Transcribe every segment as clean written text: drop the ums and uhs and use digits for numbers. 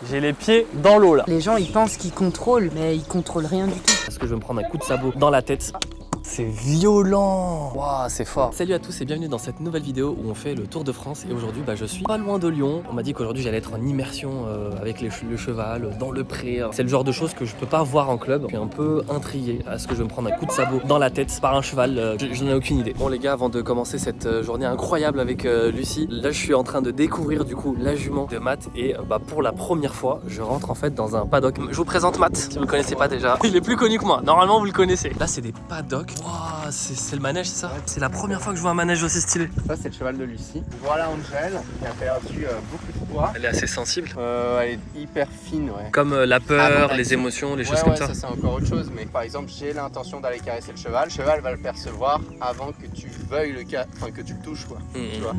J'ai les pieds dans l'eau là. Les gens ils pensent qu'ils contrôlent, mais ils contrôlent rien du tout. Parce que je vais me prendre un coup de sabot dans la tête. C'est violent. Waouh, c'est fort. Salut à tous et bienvenue dans cette nouvelle vidéo où on fait le tour de France. Et aujourd'hui, je suis pas loin de Lyon. On m'a dit qu'aujourd'hui j'allais être en immersion avec le cheval, dans le pré. C'est le genre de choses que je peux pas voir en club. Je suis un peu intrigué. Est-ce que je vais me prendre un coup de sabot dans la tête par un cheval? Je n'en ai aucune idée. Bon les gars, avant de commencer cette journée incroyable avec Lucie, là je suis en train de découvrir du coup la jument de Matt. Et pour la première fois, je rentre en fait dans un paddock. Je vous présente Matt, si vous le connaissez pas déjà. Il est plus connu que moi. Normalement vous le connaissez. Là c'est des paddocks. Waouh, c'est le manège, c'est ça? C'est la première fois que je vois un manège aussi stylé. Ça c'est le cheval de Lucie. Voilà Angel qui a perdu beaucoup de poids. Elle est assez sensible. Elle est hyper fine, ouais. Comme la peur, les émotions, les choses comme ça. Ça c'est encore autre chose. Mais par exemple, j'ai l'intention d'aller caresser le cheval. Le cheval va le percevoir avant que tu veuilles que tu le touches, quoi. Tu vois.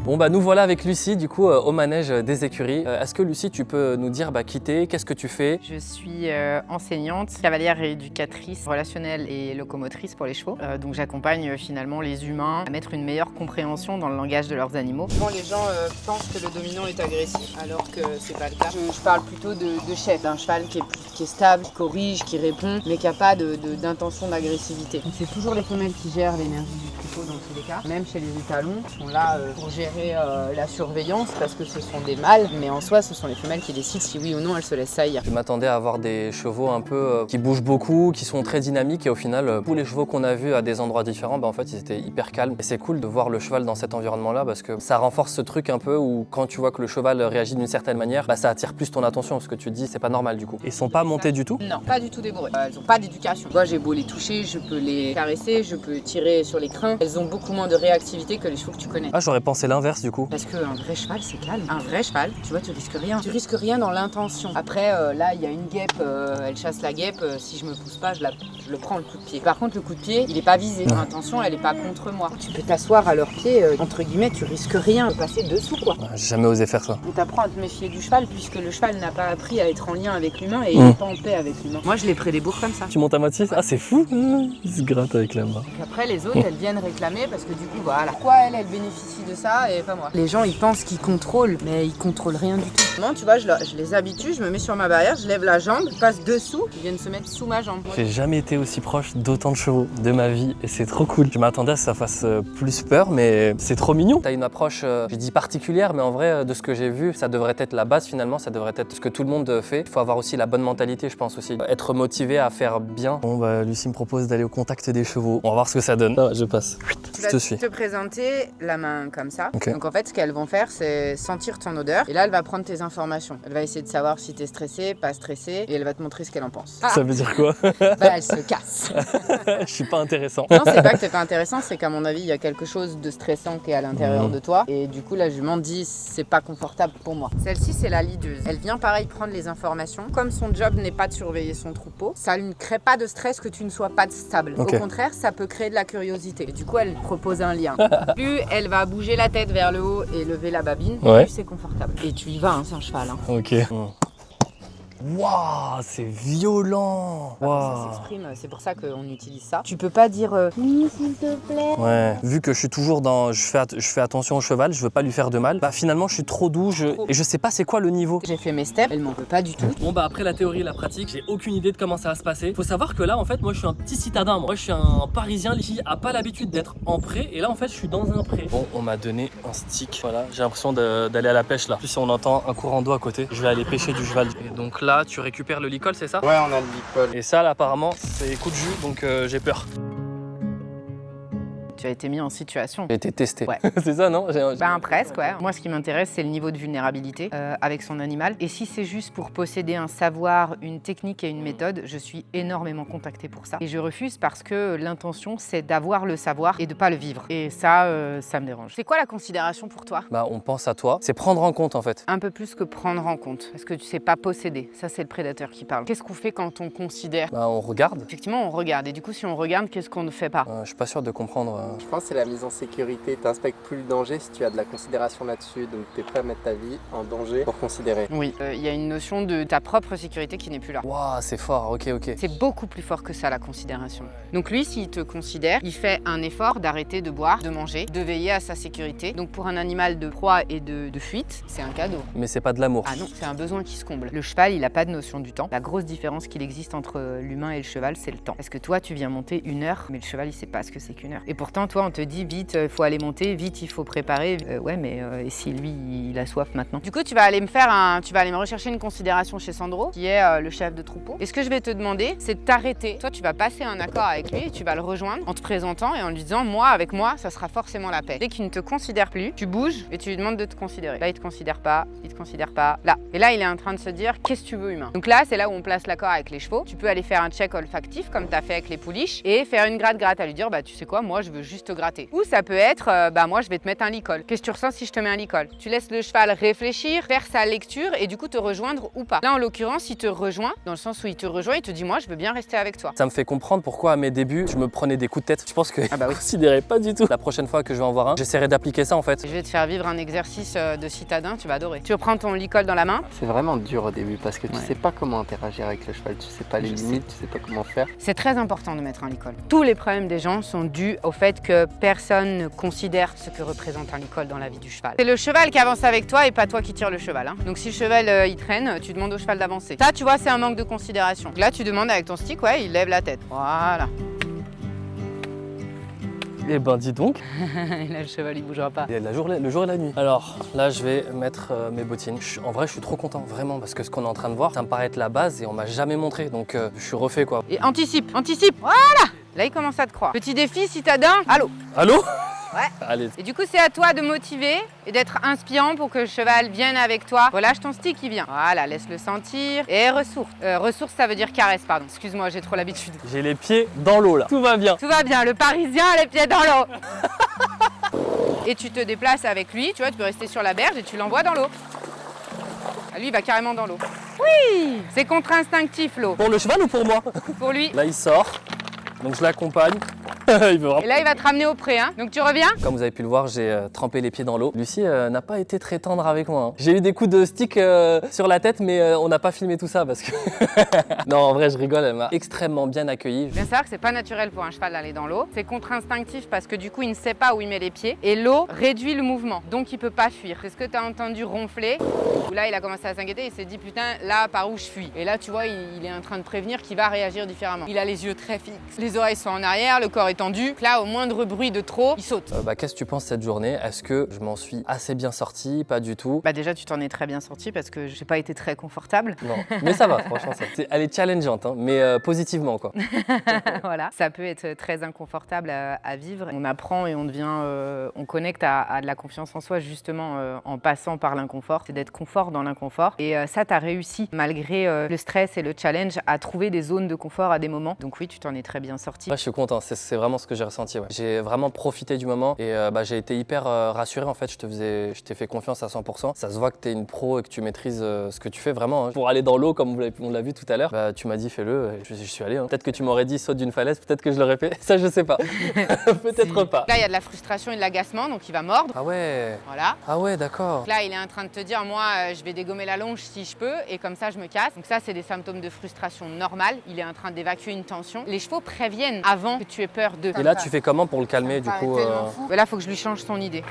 Bon nous voilà avec Lucie du coup au manège des écuries. Est-ce que Lucie tu peux nous dire qui t'es, qu'est-ce que tu fais? Je suis enseignante, cavalière et éducatrice relationnelle et locomotrice pour les chevaux. Donc j'accompagne finalement les humains à mettre une meilleure compréhension dans le langage de leurs animaux. Souvent les gens pensent que le dominant est agressif alors que c'est pas le cas. Je parle plutôt de chef, d'un cheval qui est stable, qui corrige, qui répond, mais qui n'a pas d'intention d'agressivité. C'est toujours les femelles qui gèrent l'énergie du troupeau dans tous les cas. Même chez les étalons, qui sont là pour gérer la surveillance parce que ce sont des mâles, mais en soi ce sont les femelles qui décident si oui ou non elles se laissent saillir. Je m'attendais à avoir des chevaux un peu qui bougent beaucoup, qui sont très dynamiques et au final tous les chevaux qu'on a vus à des endroits différents, en fait ils étaient hyper calmes. Et c'est cool de voir le cheval dans cet environnement là parce que ça renforce ce truc un peu où quand tu vois que le cheval réagit d'une certaine manière, ça attire plus ton attention parce que tu te dis c'est pas normal du coup. Ils sont pas montés du tout? Non, pas du tout débourrés. Elles ont pas d'éducation. Moi j'ai beau les toucher, je peux les caresser, je peux tirer sur les crins. Elles ont beaucoup moins de réactivité que les chevaux que tu connais. Ah, j'aurais pensé l'inverse du coup. Parce qu'un vrai cheval c'est calme. Un vrai cheval, tu vois, tu risques rien. Tu risques rien dans l'intention. Après là il y a une guêpe, elle chasse la guêpe, si je me pousse pas je le prends le coup de pied. Par contre le coup de pied il est pas visé. L'intention elle est pas contre moi. Tu peux t'asseoir à leurs pieds, entre guillemets tu risques rien. Passer dessous quoi. J'ai jamais osé faire ça. On t'apprend à te méfier du cheval puisque le cheval n'a pas appris à être en lien avec l'humain et il n'est pas en paix avec l'humain. Moi je les prédébourre comme ça. Tu montes à moitié? Ah c'est fou. Il se gratte avec la main. Après les autres elles viennent réclamer parce que du coup voilà. Pourquoi elle bénéficie de ça et pas moi? Les gens ils pensent qu'ils contrôlent mais ils contrôlent rien du tout. Moi tu vois je les habitue, je me mets sur ma barrière, je lève la jambe, je passe dessous, ils viennent se mettre sous ma jambe. J'ai jamais été aussi proche d'autant de chevaux de ma vie et c'est trop cool. Je m'attendais à ce que ça fasse plus peur mais c'est trop mignon. T'as une approche, je dis particulière mais en vrai de ce que j'ai vu ça devrait être la base finalement, ça devrait être ce que tout le monde fait. Il faut avoir aussi la bonne mentalité je pense aussi, être motivé à faire bien. Bon Lucie me propose d'aller au contact des chevaux, on va voir ce que ça donne. Ah, je passe. Tu vas te présenter la main comme ça. Okay. Donc en fait ce qu'elles vont faire c'est sentir ton odeur et là elle va prendre tes informations. Elle va essayer de savoir si t'es stressé, pas stressé et elle va te montrer ce qu'elle en pense. Ça veut dire quoi? Elle se casse. Je suis pas intéressant. Non c'est pas que t'es pas intéressant, c'est qu'à mon avis il y a quelque chose de stressant qui est à l'intérieur de toi et du coup la jument dit c'est pas confortable pour moi. Celle-ci c'est la leaduse. Elle vient pareil prendre les informations. Comme son job n'est pas de surveiller son troupeau, ça ne crée pas de stress que tu ne sois pas stable. Okay. Au contraire ça peut créer de la curiosité et du coup elle propose un lien. Plus elle va bouger la tête vers le haut et lever la babine, plus c'est confortable. Et tu y vas, hein, c'est un cheval. Hein. Ok. Waouh, c'est violent. Ça s'exprime, c'est pour ça qu'on utilise ça. Tu peux pas dire oui s'il te plaît. Ouais, vu que je suis toujours dans je fais attention au cheval, je veux pas lui faire de mal. Finalement, je suis trop doux et je sais pas c'est quoi le niveau. J'ai fait mes steps, elle m'en veut pas du tout. Bon après la théorie et la pratique, j'ai aucune idée de comment ça va se passer. Faut savoir que là en fait, moi je suis un petit citadin. Moi je suis un parisien qui a pas l'habitude d'être en pré et là en fait, je suis dans un pré. Bon, on m'a donné un stick. Voilà, j'ai l'impression d'aller à la pêche là. En plus on entend un courant d'eau à côté. Je vais aller pêcher du cheval. Et donc là, tu récupères le licol, c'est ça? Ouais, on a le licol. Et ça, là, apparemment, c'est coup de jus, donc j'ai peur. Tu as été mis en situation. J'ai été testé. Ouais. C'est ça, non? Presque, ouais. Moi, ce qui m'intéresse, c'est le niveau de vulnérabilité avec son animal. Et si c'est juste pour posséder un savoir, une technique et une méthode, je suis énormément contactée pour ça. Et je refuse parce que l'intention, c'est d'avoir le savoir et de pas le vivre. Et ça, ça me dérange. C'est quoi la considération pour toi? On pense à toi. C'est prendre en compte, en fait. Un peu plus que prendre en compte. Parce que tu sais pas posséder. Ça, c'est le prédateur qui parle. Qu'est-ce qu'on fait quand on considère? On regarde. Effectivement, on regarde. Et du coup, si on regarde, qu'est-ce qu'on ne fait pas? Je suis pas sûr de comprendre Je pense que c'est la mise en sécurité. Tu inspectes plus le danger si tu as de la considération là-dessus. Donc tu es prêt à mettre ta vie en danger pour considérer. Oui, il y a une notion de ta propre sécurité qui n'est plus là. Waouh, c'est fort, ok. C'est beaucoup plus fort que ça, la considération. Donc lui, s'il te considère, il fait un effort d'arrêter de boire, de manger, de veiller à sa sécurité. Donc pour un animal de proie et de fuite, c'est un cadeau. Mais c'est pas de l'amour. Ah non, c'est un besoin qui se comble. Le cheval, il n'a pas de notion du temps. La grosse différence qu'il existe entre l'humain et le cheval, c'est le temps. Parce que toi, tu viens monter 1 heure, mais le cheval, il sait pas ce que c'est qu'1 heure. Et pourtant, toi, on te dit vite, il faut aller monter, vite, il faut préparer. Ouais, mais et si lui, il a soif maintenant? Du coup, tu vas aller me rechercher une considération chez Sandro, qui est le chef de troupeau. Et ce que je vais te demander, c'est de t'arrêter. Toi, tu vas passer un accord avec lui et tu vas le rejoindre en te présentant et en lui disant, moi, avec moi, ça sera forcément la paix. Dès qu'il ne te considère plus, tu bouges et tu lui demandes de te considérer. Là, il te considère pas, là. Et là, il est en train de se dire, qu'est-ce que tu veux, humain? Donc là, c'est là où on place l'accord avec les chevaux. Tu peux aller faire un check olfactif, comme tu as fait avec les pouliches, et faire une gratte-gratte à lui dire, bah, tu sais quoi, moi, je veux juste te gratter. Ou ça peut être, bah, moi, je vais te mettre un licol. Qu'est-ce que tu ressens si je te mets un licol? Tu laisses le cheval réfléchir, faire sa lecture et du coup te rejoindre ou pas. Là, en l'occurrence, il te rejoint, dans le sens où il te rejoint, il te dit, moi, je veux bien rester avec toi. Ça me fait comprendre pourquoi à mes débuts, je me prenais des coups de tête. Je pense que je ne considérais pas du tout. La prochaine fois que je vais en voir un, j'essaierai d'appliquer ça en fait. Je vais te faire vivre un exercice de citadin, tu vas adorer. Tu reprends ton licol dans la main. C'est vraiment dur au début parce que tu sais pas comment interagir avec le cheval, tu sais pas les limites, tu sais pas comment faire. C'est très important de mettre un licol. Tous les problèmes des gens sont dus au fait que personne ne considère ce que représente un licol dans la vie du cheval. C'est le cheval qui avance avec toi et pas toi qui tire le cheval. Hein. Donc si le cheval il traîne, tu demandes au cheval d'avancer. Ça, tu vois, c'est un manque de considération. Là, tu demandes avec ton stick, ouais, il lève la tête. Voilà. Eh ben dis donc. Là, le cheval il bougera pas. Il y a le jour et la nuit. Alors là, je vais mettre mes bottines. En vrai, je suis trop content, vraiment, parce que ce qu'on est en train de voir, ça me paraît être la base et on m'a jamais montré. Donc je suis refait quoi. Et anticipe. Voilà. Là, il commence à te croire. Petit défi, citadin. Allô? Ouais. Allez. Et du coup, c'est à toi de motiver et d'être inspirant pour que le cheval vienne avec toi. Relâche ton stick, il vient. Voilà, laisse-le sentir. Et ressource. Ressource, ça veut dire caresse, pardon. Excuse-moi, j'ai trop l'habitude. J'ai les pieds dans l'eau là. Tout va bien. Tout va bien, le Parisien a les pieds dans l'eau. Et tu te déplaces avec lui, tu vois, tu peux rester sur la berge et tu l'envoies dans l'eau. Ah, lui, il va carrément dans l'eau. Oui! C'est contre-instinctif, l'eau. Pour le cheval ou pour moi? Pour lui. Là, il sort. Donc je l'accompagne. Il veut Et là, il va te ramener au pré, hein. Donc tu reviens. Comme vous avez pu le voir, j'ai trempé les pieds dans l'eau. Lucie n'a pas été très tendre avec moi. Hein. J'ai eu des coups de stick sur la tête, mais on n'a pas filmé tout ça parce que... Non, en vrai, je rigole, elle m'a extrêmement bien accueilli. Bien savoir que c'est pas naturel pour un cheval d'aller dans l'eau. C'est contre-instinctif parce que du coup, il ne sait pas où il met les pieds. Et l'eau réduit le mouvement, donc il peut pas fuir. C'est ce que tu as entendu ronfler. Où là, il a commencé à s'inquiéter. Il s'est dit, putain, là, par où je fuis? Et là, tu vois, il est en train de prévenir qu'il va réagir différemment. Il a les yeux très fixes. Les oreilles sont en arrière, le corps est tendu. Là, au moindre bruit de trop, il saute. Qu'est-ce que tu penses de cette journée? Est-ce que je m'en suis assez bien sorti? Pas du tout. Bah déjà, tu t'en es très bien sorti parce que j'ai pas été très confortable. Non, mais ça va, franchement. Elle est challengeante, hein, mais positivement, quoi. Voilà. Ça peut être très inconfortable à vivre. On apprend et on devient, on connecte à de la confiance en soi justement en passant par l'inconfort. C'est d'être confort dans l'inconfort. Et ça, tu as réussi, malgré le stress et le challenge, à trouver des zones de confort à des moments. Donc oui, tu t'en es très bien sorti. Ouais, je suis content, c'est vraiment ce que j'ai ressenti. Ouais. J'ai vraiment profité du moment et j'ai été hyper rassuré en fait. Je t'ai fait confiance à 100%. Ça se voit que tu es une pro et que tu maîtrises ce que tu fais vraiment. Hein. Pour aller dans l'eau, comme on l'a vu tout à l'heure, tu m'as dit fais-le. Je suis allé. Hein. Peut-être que tu m'aurais dit saute d'une falaise, peut-être que je l'aurais fait. Ça, je sais pas. Peut-être pas. Là, il y a de la frustration et de l'agacement, donc il va mordre. Ah ouais. Voilà. Ah ouais, d'accord. Là, il est en train de te dire, moi, je vais dégommer la longe si je peux, et comme ça, je me casse. Donc ça, c'est des symptômes de frustration normale. Il est en train d'évacuer une tension. Les chevaux préviennent avant que tu aies peur d'eux. Et là, tu fais comment pour le calmer du coup Là, il faut que je lui change son idée.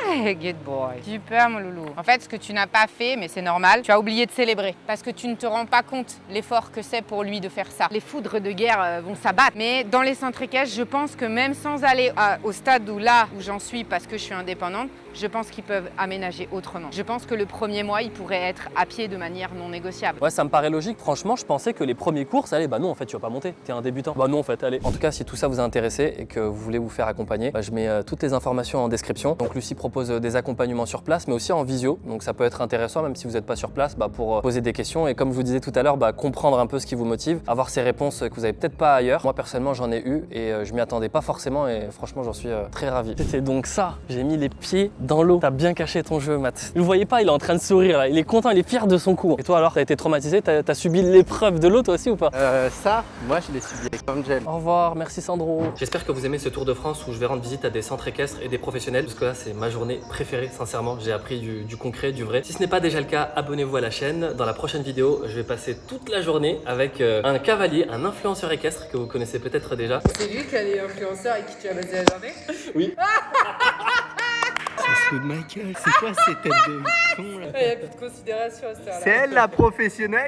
Good boy. Super mon loulou. En fait, ce que tu n'as pas fait, mais c'est normal, tu as oublié de célébrer. Parce que tu ne te rends pas compte l'effort que c'est pour lui de faire ça. Les foudres de guerre vont s'abattre. Mais dans les centres équestres, je pense que même sans aller au stade où j'en suis parce que je suis indépendante, je pense qu'ils peuvent aménager autrement. Je pense que le premier mois, il pourrait être à pied de manière non négociable. Ouais, ça me paraît logique. Franchement, je pensais que les premiers courses, allez, bah non, en fait, tu vas pas monter. T'es un débutant. Bah non, en fait, allez. En tout cas, si tout ça vous a intéressé et que vous voulez vous faire accompagner, je mets toutes les informations en description. Donc, Lucie propose propose des accompagnements sur place, mais aussi en visio. Donc ça peut être intéressant, même si vous n'êtes pas sur place, pour poser des questions et comme je vous disais tout à l'heure, comprendre un peu ce qui vous motive, avoir ces réponses que vous n'avez peut-être pas ailleurs. Moi personnellement j'en ai eu et je m'y attendais pas forcément et franchement j'en suis très ravi. C'était donc ça, j'ai mis les pieds dans l'eau. T'as bien caché ton jeu, Matt. Vous le voyez pas, il est en train de sourire là, il est content, il est fier de son coup. Et toi alors, t'as été traumatisé, t'as subi l'épreuve de l'eau toi aussi ou pas? Ça, moi je l'ai subi avec Angel. Au revoir, merci Sandro. J'espère que vous aimez ce tour de France où je vais rendre visite à des centres équestres et des professionnels parce que là c'est ma journée préférée, sincèrement. J'ai appris du concret, du vrai. Si ce n'est pas déjà le cas, abonnez-vous à la chaîne. Dans la prochaine vidéo, je vais passer toute la journée avec un cavalier, un influenceur équestre que vous connaissez peut-être déjà. C'est lui qui a les influenceurs et qui tu as passé la journée? Oui. Ça se fout de ma gueule, c'est quoi ces têtes de con là? Il n'y a plus de considération à ce temps-là. C'est elle la professionnelle